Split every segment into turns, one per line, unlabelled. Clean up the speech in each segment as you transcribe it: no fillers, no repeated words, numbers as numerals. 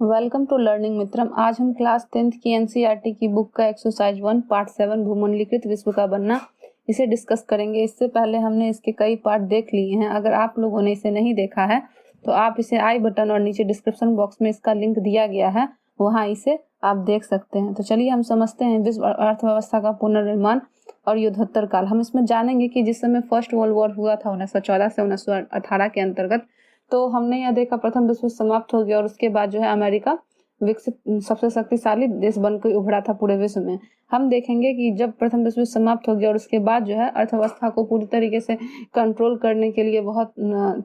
Welcome to learning मित्रम। आज हम class 10th की एनसीईआरटी की बुक का एक्सरसाइज 1 पार्ट 7 भूमंडलीकृत विश्व का बनना इसे डिस्कस करेंगे। इससे पहले हमने इसके कई पार्ट देख लिए हैं। अगर आप लोगों ने इसे नहीं देखा है तो आप इसे आई बटन और नीचे डिस्क्रिप्शन बॉक्स में इसका लिंक दिया गया है, वहाँ इसे आप देख सकते हैं। तो चलिए हम समझते हैं विश्व अर्थव्यवस्था का पुनर्निर्माण और युद्धोत्तर काल। हम इसमें जानेंगे कि जिस समय फर्स्ट वर्ल्ड वॉर हुआ था 1914 से 1918 के अंतर्गत, तो हमने यह देखा प्रथम विश्व युद्ध समाप्त हो गया और उसके बाद जो है अमेरिका विकसित सबसे शक्तिशाली देश बनकर उभरा था पूरे विश्व में। हम देखेंगे कि जब प्रथम विश्व युद्ध समाप्त हो गया और उसके बाद जो है अर्थव्यवस्था को पूरी तरीके से कंट्रोल करने के लिए बहुत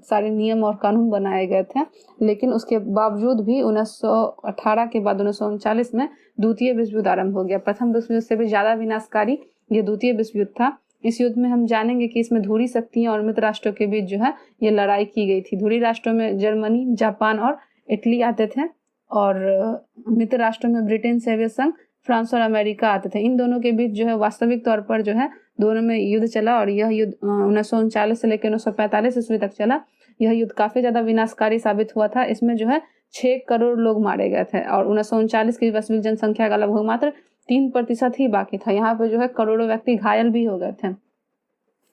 सारे नियम और कानून बनाए गए थे, लेकिन उसके बावजूद भी 1918 के बाद 1939 में द्वितीय विश्व युद्ध आरंभ हो गया। प्रथम विश्व युद्ध से भी ज्यादा विनाशकारी ये द्वितीय विश्व युद्ध था। इस युद्ध में हम जानेंगे कि इसमें धुरी शक्तियों और मित्र राष्ट्रों के बीच जो है ये लड़ाई की गई थी। धुरी राष्ट्रों में जर्मनी, जापान और इटली आते थे और मित्र राष्ट्रों में ब्रिटेन, सोवियत संघ, फ्रांस और अमेरिका आते थे। इन दोनों के बीच जो है वास्तविक तौर पर जो है दोनों में युद्ध चला और यह युद्ध 1939 से लेकर 1945 ईस्वी तक चला। यह युद्ध काफी ज्यादा विनाशकारी साबित हुआ था। इसमें जो है 6 करोड़ लोग मारे गए थे और 1939 की वैश्विक जनसंख्या का लगभग मात्र 3% ही बाकी था। यहाँ पे जो है करोड़ों व्यक्ति घायल भी हो गए थे।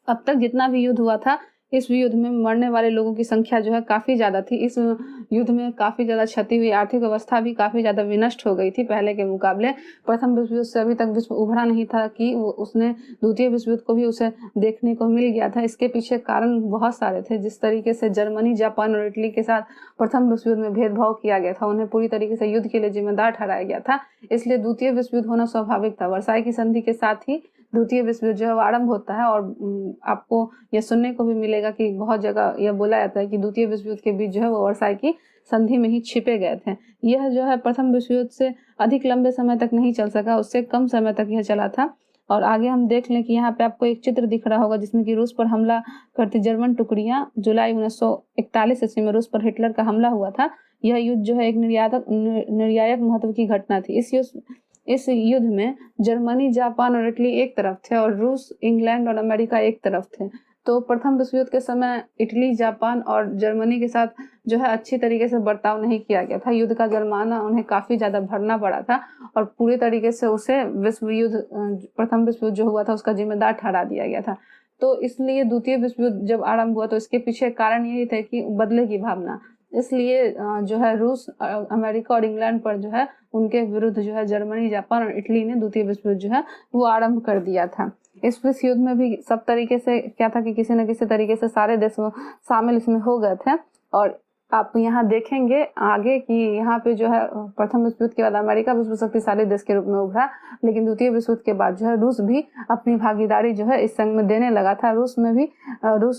अब तक जितना भी युद्ध हुआ था, इस युद्ध में मरने वाले लोगों की संख्या जो है काफी ज्यादा थी। इस युद्ध में काफी ज्यादा क्षति हुई, आर्थिक अवस्था भी काफी ज्यादा विनष्ट हो गई थी पहले के मुकाबले। प्रथम विश्व युद्ध से अभी तक विश्व उभरा नहीं था कि उसने द्वितीय विश्व युद्ध को भी उसे देखने को मिल गया था। इसके पीछे कारण बहुत सारे थे। जिस तरीके से जर्मनी, जापान और इटली के साथ प्रथम विश्व युद्ध में भेदभाव किया गया था, उन्हें पूरी तरीके से युद्ध के लिए जिम्मेदार ठहराया गया था, इसलिए द्वितीय विश्व युद्ध होना स्वाभाविक था। वर्साई की संधि के साथ ही द्वितीय विश्व युद्ध जो है आरंभ होता है और आपको यह सुनने को भी मिलेगा कि बहुत जगह यह बोला जाता है कि द्वितीय विश्व युद्ध के बीच जो है वो वर्साई की संधि में ही छिपे गए थे। यह जो है प्रथम विश्व युद्ध से अधिक लंबे समय तक नहीं चल सका, उससे कम समय तक यह चला था। और आगे हम देख लें कि यहाँ पे आपको एक चित्र दिख रहा होगा जिसमें कि रूस पर हमला करती जर्मन टुकड़ियां, जुलाई 1941 ईस्वी में रूस पर हिटलर का हमला हुआ था। यह युद्ध जो है एक निर्णायक महत्व की घटना थी। इस युद्ध में जर्मनी, जापान और इटली एक तरफ थे और रूस, इंग्लैंड और अमेरिका एक तरफ थे। तो प्रथम विश्व युद्ध के समय इटली, जापान और जर्मनी के साथ जो है अच्छी तरीके से बर्ताव नहीं किया गया था। युद्ध का जुर्माना उन्हें काफी ज्यादा भरना पड़ा था और पूरी तरीके से उसे विश्व युद्ध, प्रथम विश्व युद्ध जो हुआ था उसका जिम्मेदार ठहरा दिया गया था। तो इसलिए द्वितीय विश्व युद्ध जब आरंभ हुआ तो इसके पीछे कारण यही थे कि बदले की भावना। इसलिए जो है रूस, अमेरिका और इंग्लैंड पर जो है उनके विरुद्ध जो है जर्मनी, जापान और इटली ने द्वितीय विश्व युद्ध जो है वो आरंभ कर दिया था। इस विश्व युद्ध में भी सब तरीके से क्या था कि किसी न किसी तरीके से सारे देश शामिल इसमें हो गए थे। और आप यहाँ देखेंगे आगे कि यहाँ पे जो है प्रथम विश्व युद्ध के बाद अमेरिका विश्व शक्तिशाली देश के रूप में उभरा, लेकिन द्वितीय विश्व युद्ध के बाद जो है रूस भी अपनी भागीदारी जो है इस संघ में देने लगा था। रूस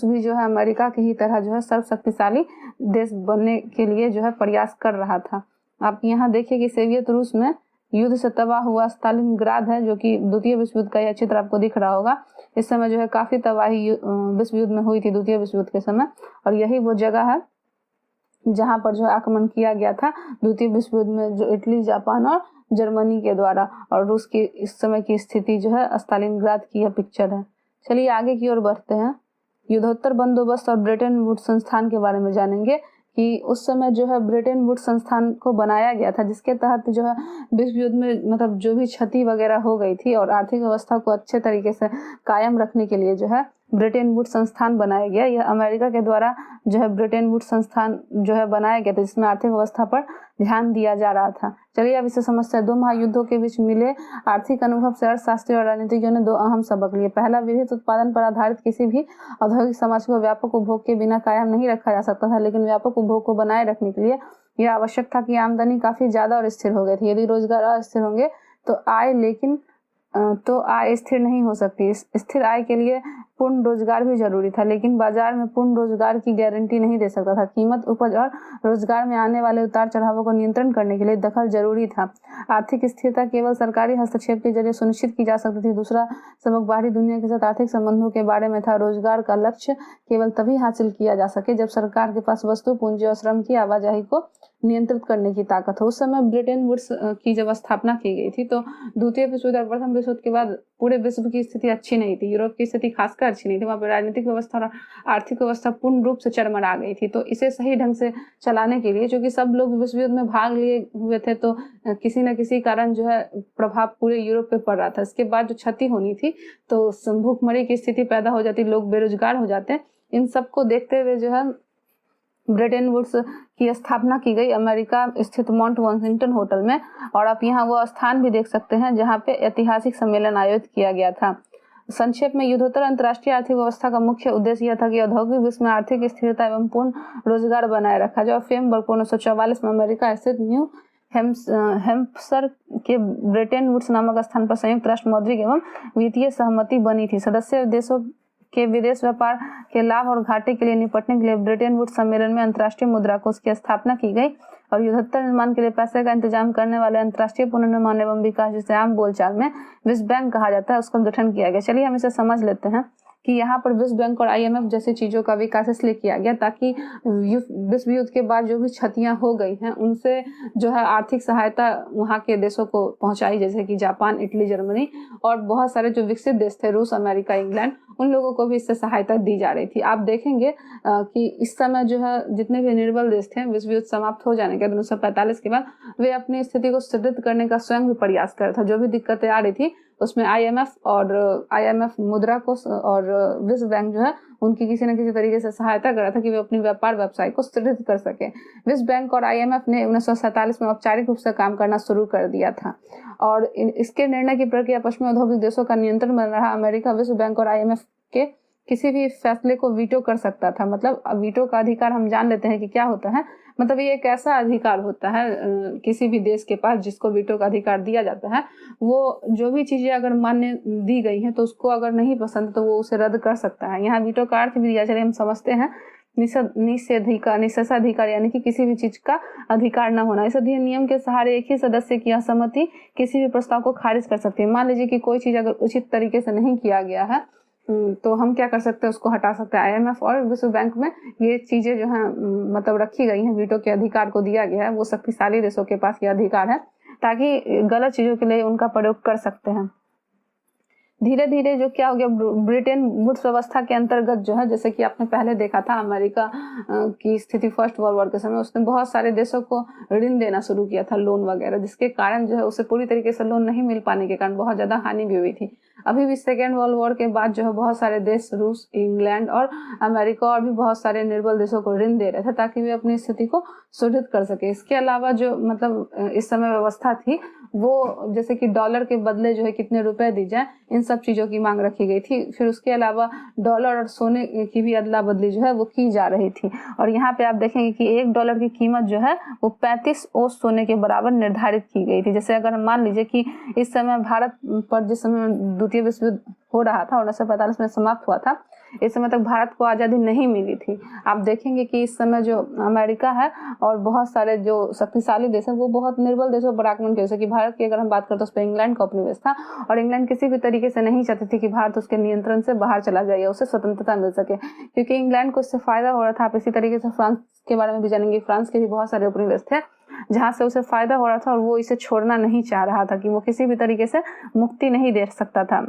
भी जो है अमेरिका की ही तरह जो है सर्वशक्तिशाली देश बनने के लिए जो है प्रयास कर रहा था। आप यहाँ देखिए कि सोवियत रूस में युद्ध से तबाह हुआ स्टालिनग्राद है, जो कि द्वितीय विश्व युद्ध का यह चित्र आपको दिख रहा होगा। इस समय जो है काफी तबाही विश्व युद्ध में हुई थी द्वितीय विश्व युद्ध के समय, और यही वो जगह है जहां पर जो है आक्रमण किया गया था द्वितीय विश्व युद्ध में, जो इटली, जापान और जर्मनी के द्वारा। और रूस की इस समय की स्थिति जो है स्टालिनग्राद की यह पिक्चर है। चलिए आगे की ओर बढ़ते हैं। युद्धोत्तर बंदोबस्त और ब्रेटन वुड्स संस्थान के बारे में जानेंगे कि उस समय जो है ब्रेटन वुड्स संस्थान को बनाया गया था, जिसके तहत जो है विश्व युद्ध में मतलब जो भी क्षति वगैरह हो गई थी और आर्थिक व्यवस्था को अच्छे तरीके से कायम रखने के लिए जो है ब्रेटन वुड्स संस्थान बनाया गया। यह अमेरिका के द्वारा जो है ब्रेटन वुड्स संस्थान जो है बनाया गया था, जिसमें आर्थिक व्यवस्था पर ध्यान दिया जा रहा था। चलिए अब इसे समझते हैं। 2 महायुद्धों के बीच मिले आर्थिक अनुभव से अर्थशास्त्री और राजनीतिज्ञों ने 2 अहम सबक लिए। पहला, विद्युत उत्पादन पर आधारित किसी भी औद्योगिक समाज को व्यापक उपभोग के बिना कायम नहीं रखा जा सकता था, लेकिन व्यापक उपभोग को बनाए रखने के लिए यह आवश्यक था कि आमदनी काफी ज्यादा और स्थिर हो गई थी। यदि रोजगार अस्थिर होंगे तो आय स्थिर नहीं हो सकती। स्थिर आय के लिए पूर्ण रोजगार भी जरूरी था, लेकिन बाजार में पूर्ण रोजगार की गारंटी नहीं दे सकता था। कीमत, उपज और रोजगार में आने वाले उतार चढ़ावों को नियंत्रण करने के लिए दखल जरूरी था। आर्थिक स्थिरता केवल सरकारी हस्तक्षेप के जरिए सुनिश्चित की जा सकती थी। दूसरा सबक बाहरी दुनिया के साथ आर्थिक संबंधों के बारे में था। रोजगार का लक्ष्य केवल तभी हासिल किया जा सके जब सरकार के पास वस्तु, पूंजी और श्रम की आवाजाही को नियंत्रित करने की ताकत हो। उस समय ब्रिटेन वुड्स की जब स्थापना की गई थी तो द्वितीय विश्व युद्ध और प्रथम विश्व युद्ध के बाद पूरे विश्व की स्थिति अच्छी नहीं थी, यूरोप की स्थिति खासकर अच्छी नहीं थी। वहाँ पर राजनीतिक व्यवस्था और आर्थिक व्यवस्था पूर्ण रूप से चरमरा गई थी। तो इसे सही ढंग से चलाने के लिए, क्योंकि सब लोग विश्व युद्ध में भाग लिए हुए थे, तो किसी न किसी कारण जो है प्रभाव पूरे यूरोप पे पड़ रहा था। इसके बाद जो क्षति होनी थी तो भूखमरी की स्थिति पैदा हो जाती, लोग बेरोजगार हो जाते। इन सबको देखते हुए जो है ब्रिटेन वुड्स की स्थापना की गई अमेरिका स्थित माउंट वाशिंगटन होटल में। और आप यहाँ वो स्थान भी देख सकते हैं जहाँ पे ऐतिहासिक सम्मेलन आयोजित किया गया था। संक्षेप में, युद्धोत्तर अंतर्राष्ट्रीय आर्थिक व्यवस्था का मुख्य उद्देश्य यह था कि औद्योगिक विश्व में आर्थिक स्थिरता एवं पूर्ण रोजगार बनाए रखा जाए। फ्रेमवर्क 1944 में अमेरिका स्थित न्यू हैम्पशर के ब्रिटेन वुड्स नामक स्थान पर संयुक्त राष्ट्र मौद्रिक एवं वित्तीय सहमति बनी थी। सदस्य देशों के विदेश व्यापार के लाभ और घाटे के लिए निपटने के लिए ब्रिटेन वुड्स सम्मेलन में अंतर्राष्ट्रीय मुद्रा कोष की स्थापना की गई और युद्धोत्तर निर्माण के लिए पैसे का इंतजाम करने वाले अंतर्राष्ट्रीय पुनर्निर्माण एवं विकास, जिसे आम बोलचाल में विश्व बैंक कहा जाता है, उसका गठन किया गया। चलिए हम इसे समझ लेते हैं कि यहाँ पर विश्व बैंक और IMF जैसी चीजों का विकास इसलिए किया गया ताकि विश्व युद्ध के बाद जो भी क्षतियां हो गई हैं उनसे जो है आर्थिक सहायता वहाँ के देशों को पहुंचाई, जैसे कि जापान, इटली, जर्मनी और बहुत सारे जो विकसित देश थे, रूस, अमेरिका, इंग्लैंड, उन लोगों को भी इससे सहायता दी जा रही थी। आप देखेंगे कि इस समय जो है जितने भी निर्बल देश थे विश्व युद्ध समाप्त हो जाने के 1945 के बाद, वे अपनी स्थिति को सुदृढ़ करने का स्वयं भी प्रयास कर रहा था। जो भी दिक्कतें आ रही थी उसमें IMF मुद्रा कोष और विश्व बैंक जो है उनकी किसी न किसी तरीके से सहायता कर रहा था कि वे अपनी व्यापार व्यवसाय को सुदृढ़ कर सके। विश्व बैंक और IMF ने 1947 में औपचारिक रूप से काम करना शुरू कर दिया था और इसके निर्णय की प्रक्रिया पश्चिमी औद्योगिक देशों का नियंत्रण बन रहा। अमेरिका विश्व बैंक और IMF के किसी भी फैसले को वीटो कर सकता था। मतलब वीटो का अधिकार हम जान लेते हैं कि क्या होता है। मतलब ये एक ऐसा अधिकार होता है किसी भी देश के पास जिसको वीटो का अधिकार दिया जाता है। वो जो भी चीजें अगर मान्य दी गई हैं तो उसको अगर नहीं पसंद तो वो उसे रद्द कर सकता है। यहाँ वीटो का अर्थ भी दिया, चलिए हम समझते हैं। निषेधाधिकार यानी कि किसी भी चीज का अधिकार न होना। इस अधिनियम के सहारे एक ही सदस्य की असहमति किसी भी प्रस्ताव को खारिज कर सकती है। मान लीजिए कि कोई चीज अगर उचित तरीके से नहीं किया गया है तो हम क्या कर सकते हैं, उसको हटा सकते हैं। IMF और विश्व बैंक में ये चीजें जो है मतलब रखी गई हैं, वीटो के अधिकार को दिया गया है। वो शक्तिशाली देशों के पास ये अधिकार है ताकि गलत चीजों के लिए उनका प्रयोग कर सकते हैं। धीरे धीरे जो क्या हो गया, ब्रिटेन वुड्स व्यवस्था के अंतर्गत जो है, जैसे कि आपने पहले देखा था अमेरिका की स्थिति फर्स्ट वर्ल्ड वॉर के समय, उसने बहुत सारे देशों को ऋण देना शुरू किया था, लोन वगैरह, जिसके कारण जो है उसे पूरी तरीके से लोन नहीं मिल पाने के कारण बहुत ज्यादा हानि भी हुई थी। अभी भी सेकेंड वर्ल्ड वॉर के बाद जो है बहुत सारे देश, रूस, इंग्लैंड और अमेरिका और भी बहुत सारे निर्बल देशों को ऋण दे रहे थे ताकि वे अपनी स्थिति को सुदृढ़ कर सके। इसके अलावा जो मतलब इस समय व्यवस्था थी वो जैसे कि डॉलर के बदले जो है कितने रुपए दी जाए, इन सब चीजों की मांग रखी गई थी। फिर उसके अलावा डॉलर और सोने की भी अदला बदली जो है वो की जा रही थी। और यहाँ पे आप देखेंगे कि $1 की कीमत जो है वो 35 ओंस सोने के बराबर निर्धारित की गई थी। जैसे अगर मान लीजिए कि इस समय भारत पर जिस समय द्वितीय विश्व युद्ध हो रहा था, 1945 में समाप्त हुआ था, इस समय तक भारत को आज़ादी नहीं मिली थी। आप देखेंगे कि इस समय जो अमेरिका है और बहुत सारे जो शक्तिशाली देश हैं वो बहुत निर्बल देशों पर आक्रमण किए। जैसे कि भारत की अगर हम बात करें तो उस पर इंग्लैंड का उपनिवेश था और इंग्लैंड किसी भी तरीके से नहीं चाहती थी कि भारत उसके नियंत्रण से बाहर चला जाए या उसे स्वतंत्रता मिल सके, क्योंकि इंग्लैंड को इससे फायदा हो रहा था। आप इसी तरीके से फ्रांस के बारे में भी जानेंगे। फ्रांस के भी बहुत सारे उपनिवेश थे जहाँ से उसे फायदा हो रहा था और वो इसे छोड़ना नहीं चाह रहा था कि वो किसी भी तरीके से मुक्ति नहीं दे सकता था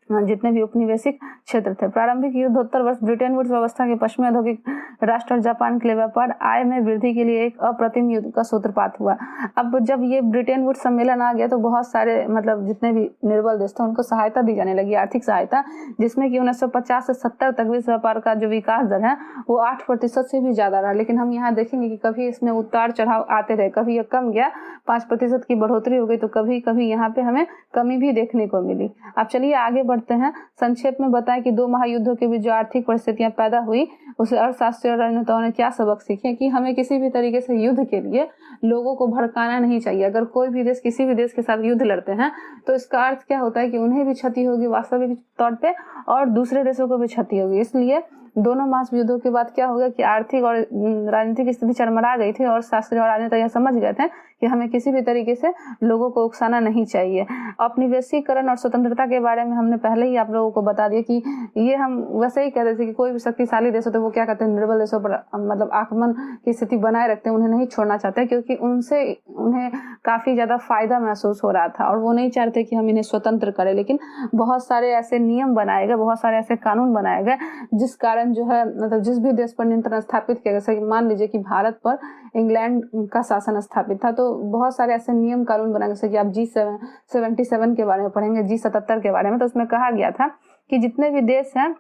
जितने भी उपनिवेशिक क्षेत्र थे। प्रारंभिक युद्धोत्तर वर्ष ब्रिटेन वुड्स व्यवस्था के पश्चिमी औद्योगिक राष्ट्र और जापान के लिए व्यापार आय में वृद्धि के लिए एक अप्रतिम युद्ध का सूत्रपात हुआ। अब जब ये ब्रिटेन वुड्स सम्मेलन आ गया तो बहुत सारे मतलब जितने भी निर्बल देश थे उनको सहायता दी जाने लगी, आर्थिक सहायता, जिसमें कि 1950 से 70 तक विश्व व्यापार का जो विकास दर है वो 8% से भी ज्यादा रहा। लेकिन हम यहाँ देखेंगे कि कभी इसमें उतार चढ़ाव आते रहे, कभी ये कम गया, 5% की बढ़ोतरी हो गई तो कभी कभी यहाँ पे हमें कमी भी देखने को मिली। अब चलिए आगे बढ़ते हैं। संक्षेप में बताएं कि 2 महायुद्धों के बीच जो आर्थिक परिस्थितियां पैदा हुई उसे अर्थशास्त्री और राजनेताओं ने क्या सबक सीखे कि हमें किसी भी तरीके से युद्ध के लिए लोगों को भड़काना नहीं चाहिए। अगर कोई भी देश किसी भी देश के साथ युद्ध लड़ते हैं तो इसका अर्थ क्या होता है कि उन्हें भी क्षति होगी वास्तविक तौर पे और दूसरे देशों को भी क्षति होगी। इसलिए दोनों महायुद्धों के बाद क्या हो गया कि आर्थिक और राजनीतिक स्थिति चरमरा गई थी और शास्त्री और राजनेता यह समझ गए थे कि हमें किसी भी तरीके से लोगों को उकसाना नहीं चाहिए। औपनिवेशीकरण और स्वतंत्रता के बारे में हमने पहले ही आप लोगों को बता दिया कि ये हम वैसे ही कहते थे कि कोई भी शक्तिशाली देश हो तो वो क्या कहते हैं, निर्बल देशों पर मतलब आक्रमण की स्थिति बनाए रखते हैं, उन्हें नहीं छोड़ना चाहते क्योंकि उनसे उन्हें काफी ज्यादा फायदा महसूस हो रहा था और वो नहीं चाहते कि हम इन्हें स्वतंत्र करें। लेकिन बहुत सारे ऐसे नियम बनाए गए, बहुत सारे ऐसे कानून बनाए गए जिस कारण जो है मतलब जिस भी देश पर नियंत्रण स्थापित किया गया, जैसे मान लीजिए कि भारत पर इंग्लैंड का शासन स्थापित था, तो बहुत सारे ऐसे नियम कानून बनाए, जैसे कि आप G77 के बारे में पढ़ेंगे, G77 के बारे में, तो उसमें कहा गया था कि जितने भी देश हैं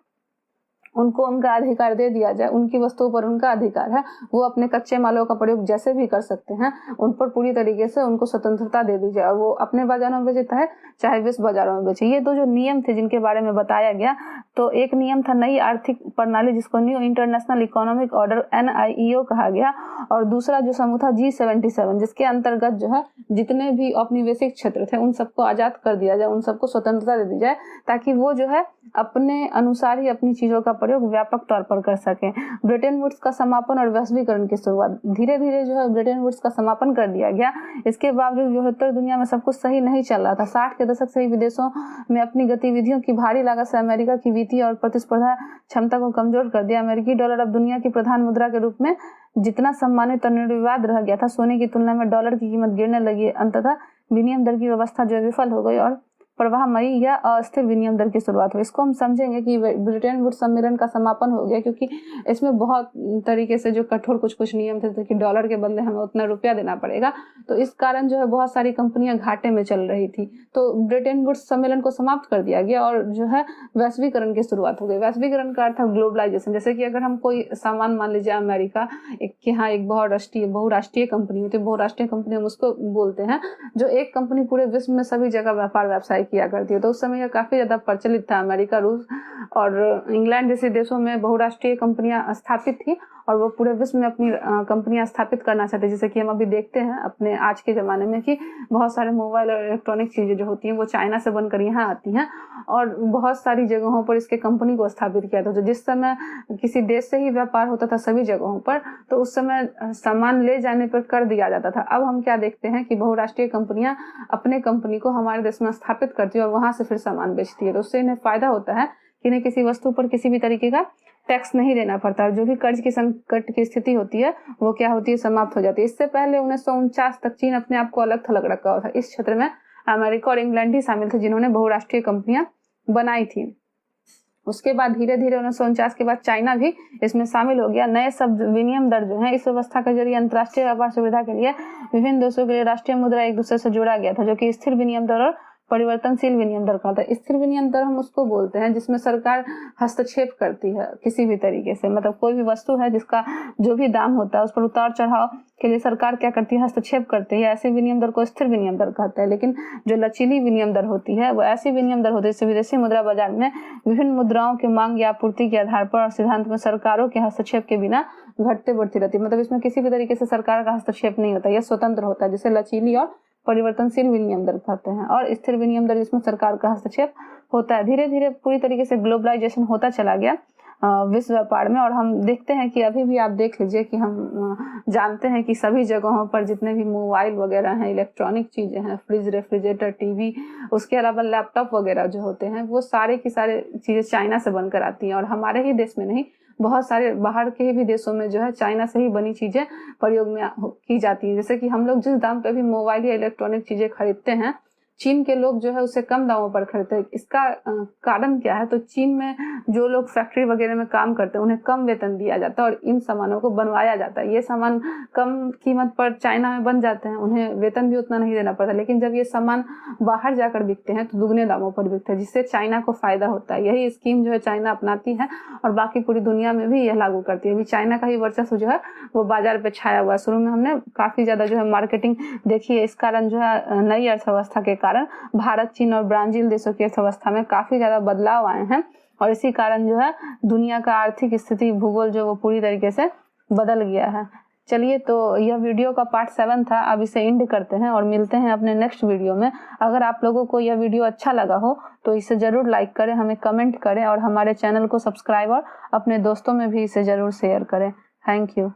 उनको उनका अधिकार दे दिया जाए, उनकी वस्तुओं पर उनका अधिकार है, वो अपने कच्चे मालों का प्रयोग जैसे भी कर सकते हैं, उन पर पूरी तरीके से उनको स्वतंत्रता दे दी जाए और वो अपने बाजारों में बेचता है चाहे विश्व बाजारों में बेचे। ये दो जो नियम थे जिनके बारे में बताया गया, तो एक नियम था नई आर्थिक प्रणाली जिसको new international economic order NIEO कहा गया, और दूसरा जो समूह था G77 जिसके अंतर्गत जो है जितने भी औपनिवेशिक क्षेत्र थे उन सबको आजाद कर दिया जाए, उन सबको स्वतंत्रता दे दी जाए ताकि वो जो है अपने अनुसार ही अपनी चीजों का प्रयोग व्यापक तौर पर कर सके। ब्रिटेन वुड्स का समापन और वैश्वीकरण की शुरुआत, धीरे धीरे जो है ब्रिटेन वुड्स का समापन कर दिया गया। इसके बावजूद जो उत्तर दुनिया में सब कुछ सही नहीं चल रहा था। 60 के दशक से ही विदेशों में अपनी गतिविधियों की भारी लागत से अमेरिका की वित्तीय और प्रतिस्पर्धा क्षमता को कमजोर कर दिया। अमेरिकी डॉलर अब दुनिया की प्रधान मुद्रा के रूप में जितना सम्मानित और निर्विवाद रह गया था, सोने की तुलना में डॉलर की कीमत गिरने लगी। अंततः विनिमय दर की व्यवस्था जो विफल हो गई और प्रवाहमयी या अस्थिर विनिमय दर की शुरुआत हुई। इसको हम समझेंगे कि ब्रिटेन वुड्स सम्मेलन का समापन हो गया क्योंकि इसमें बहुत तरीके से जो कठोर कुछ नियम थे कि डॉलर के बदले हमें उतना रुपया देना पड़ेगा, तो इस कारण जो है बहुत सारी कंपनियां घाटे में चल रही थी। तो ब्रिटेन वुड्स सम्मेलन को समाप्त कर दिया गया और जो है वैश्वीकरण की शुरुआत हो गई। वैश्वीकरण का अर्थ है ग्लोबलाइजेशन। जैसे कि अगर हम कोई सामान मान लीजिए अमेरिका के यहाँ एक बहुराष्ट्रीय कंपनी होती है, बहुराष्ट्रीय कंपनी हम उसको बोलते हैं, जो एक कंपनी पूरे विश्व में सभी जगह व्यापार व्यवसाय किया करती है। तो उस समय यह काफी ज्यादा प्रचलित था। अमेरिका, रूस और इंग्लैंड जैसे देशों में बहुराष्ट्रीय कंपनियां स्थापित थी और वो पूरे विश्व में अपनी कंपनियां स्थापित करना चाहते हैं। जैसे कि हम अभी देखते हैं अपने आज के ज़माने में कि बहुत सारे मोबाइल और इलेक्ट्रॉनिक चीज़ें जो होती हैं वो चाइना से बनकर यहाँ आती हैं और बहुत सारी जगहों पर इसके कंपनी को स्थापित किया था। तो जिस समय किसी देश से ही व्यापार होता था सभी जगहों पर, तो उस समय सामान ले जाने पर कर दिया जाता था। अब हम क्या देखते हैं कि बहुराष्ट्रीय कंपनियां अपने कंपनी को हमारे देश में स्थापित करती है और वहां से फिर सामान बेचती है। तो उससे इन्हें फायदा होता है कि इन्हें किसी वस्तु पर किसी भी तरीके का टैक्स नहीं देना पड़ता और जो भी कर्ज की संकट की स्थिति होती है वो क्या होती है, समाप्त हो जाती है। इससे पहले 1949 तक चीन अपने आप को अलग थलग रखा हुआ था। इस क्षेत्र में अमेरिका और इंग्लैंड ही शामिल थे जिन्होंने बहुराष्ट्रीय कंपनियां बनाई थी। उसके बाद धीरे धीरे 1949 के बाद चाइना भी इसमें शामिल हो गया। नए शब्द विनिमय दर जो है, इस व्यवस्था के जरिए अंतर्राष्ट्रीय व्यापार सुविधा के लिए विभिन्न देशों के लिए राष्ट्रीय मुद्रा एक दूसरे से जोड़ा गया था, जो कि स्थिर विनिमय दर और परिवर्तनशील विनिमय दर का था। स्थिर विनिमय दर हम उसको बोलते हैं जिसमें सरकार हस्तक्षेप करती है किसी भी तरीके से, मतलब कोई भी वस्तु है जिसका जो भी दाम होता है उस पर उतार चढ़ाव के लिए सरकार क्या करती है, हस्तक्षेप करती है। ऐसे विनिमय दर को स्थिर विनिमय दर कहते हैं। लेकिन जो लचीली विनिमय दर होती है वो ऐसी विनिमय दर होती है जिससे विदेशी मुद्रा बाजार में विभिन्न मुद्राओं की मांग या आपूर्ति के आधार पर और सिद्धांत में सरकारों के हस्तक्षेप के बिना घटते बढ़ती रहती है। मतलब इसमें किसी भी तरीके से सरकार का हस्तक्षेप नहीं होता, यह स्वतंत्र होता है, जिसे लचीली और परिवर्तनशील विनिमय दर कहते हैं। और स्थिर विनिमय दर जिसमें सरकार का हस्तक्षेप होता है। धीरे धीरे पूरी तरीके से ग्लोबलाइजेशन होता चला गया विश्व व्यापार में। और हम देखते हैं कि अभी भी आप देख लीजिए कि हम जानते हैं कि सभी जगहों पर जितने भी मोबाइल वगैरह हैं, इलेक्ट्रॉनिक चीजें हैं, फ्रिज, रेफ्रिजरेटर, टीवी, उसके अलावा लैपटॉप वगैरह जो होते हैं, वो सारे की सारे चीजें चाइना से बनकर आती हैं। और हमारे ही देश में नहीं, बहुत सारे बाहर के भी देशों में जो है चाइना से ही बनी चीजें प्रयोग में की जाती है। जैसे कि हम लोग जिस दाम पे भी मोबाइल या इलेक्ट्रॉनिक चीजें खरीदते हैं, चीन के लोग जो है उससे कम दामों पर खरीदते हैं। इसका कारण क्या है, तो चीन में जो लोग फैक्ट्री वगैरह में काम करते हैं उन्हें कम वेतन दिया जाता है और इन सामानों को बनवाया जाता है। ये सामान कम कीमत पर चाइना में बन जाते हैं, उन्हें वेतन भी उतना नहीं देना पड़ता। लेकिन जब ये सामान बाहर जाकर बिकते हैं तो दुगने दामों पर बिकते हैं, जिससे चाइना को फायदा होता है। यही स्कीम जो है चाइना अपनाती है और बाकी पूरी दुनिया में भी यह लागू करती है। अभी चाइना का ही वर्चस्व जो है वो बाजार पे छाया हुआ है। शुरू में हमने काफी ज्यादा जो है मार्केटिंग देखी है। इस कारण जो है नई अर्थव्यवस्था के कारण भारत, चीन और ब्राजील देशों की अर्थव्यवस्था में काफी ज्यादा बदलाव आए हैं और इसी कारण जो है दुनिया का आर्थिक स्थिति, भूगोल जो वो पूरी तरीके से बदल गया है। चलिए, तो यह वीडियो का पार्ट 7 था। अब इसे एंड करते हैं और मिलते हैं अपने नेक्स्ट वीडियो में। अगर आप लोगों को यह वीडियो अच्छा लगा हो तो इसे ज़रूर लाइक करें, हमें कमेंट करें और हमारे चैनल को सब्सक्राइब और अपने दोस्तों में भी इसे ज़रूर शेयर करें। Thank you.